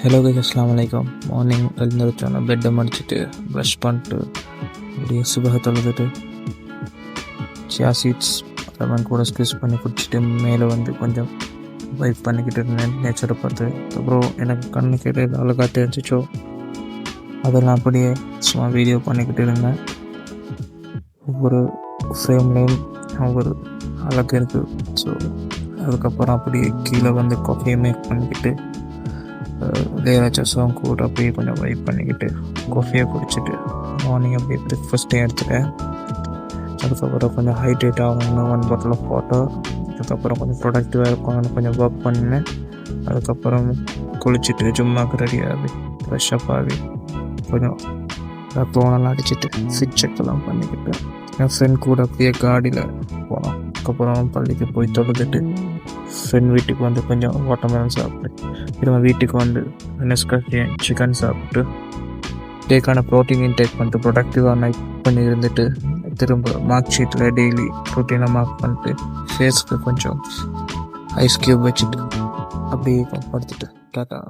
Hello guys, அஸ்ஸலாமு அலைக்கும். Morning எழுந்திரிச்சோன்னா பெட்டை மடிச்சுட்டு ப்ரஷ் பண்ணிட்டு அப்படியே சுபஹ தொழுதுட்டு சியா சீட்ஸ் லெமன் கூட ஸ்க்வீஸ் பண்ணி குடிச்சிட்டு மேலே வந்து கொஞ்சம் வைப் பண்ணிக்கிட்டு இருந்தேன் நேச்சரை பார்த்து. அப்புறம் எனக்கு கண்ணு கேட்டு அழகாக தெரிஞ்சிச்சோ அதெல்லாம் அப்படியே சும்மா வீடியோ பண்ணிக்கிட்டு இருந்தேன். ஒவ்வொரு ஃப்ரேம்லேயும் ஒவ்வொரு அழகு இருக்குது. ஸோ அதுக்கப்புறம் அப்படியே கீழே வந்து காஃபியை மேக் பண்ணிக்கிட்டு இளையராஜா சாங் கூட அப்படியே கொஞ்சம் வைப் பண்ணிக்கிட்டு காஃபியை குடிச்சிட்டு மார்னிங் அப்படியே பிரேக்ஃபாஸ்ட்டே எடுத்துட்டேன். அதுக்கப்புறம் கொஞ்சம் ஹைட்ரேட் ஆகணும்னு 1 பாட்டில் ஆஃப் வாட்டர். அதுக்கப்புறம் கொஞ்சம் ப்ரொடக்டிவாக இருப்பாங்கன்னு கொஞ்சம் ஒர்க் பண்ணினேன். அதுக்கப்புறம் குளிச்சுட்டு ஜும்மாவுக்கு ரெடியாகி ஃப்ரெஷ்ஷப் ஆகி கொஞ்சம் க்ளோனெல்லாம் அடிச்சுட்டு ஃபிட் செக்கெல்லாம் பண்ணிக்கிட்டு என் ஃப்ரெண்ட் கூட அப்படியே காடியில் போனோம். அதுக்கப்புறம் பள்ளிக்கு போய் தொழுதுட்டு ஃப்ரெண்ட் வீட்டுக்கு வந்து கொஞ்சம் வாட்டர்மெலன் சாப்பிட்டு திரும்ப வீட்டுக்கு வந்து சிக்கன் சாப்பிட்டு டேக்கான ப்ரோட்டீன் இன்டேக் பண்ணிட்டு ப்ரொடக்டிவாக நைட் பண்ணி இருந்துட்டு திரும்ப மார்க் ஷீட்டில் டெய்லி ப்ரோட்டீனை மார்க் பண்ணிட்டு ஃபேஸ்க்கு கொஞ்சம் ஐஸ் க்யூப் வச்சுட்டு அப்படியே படுத்துட்டு டாட்டா.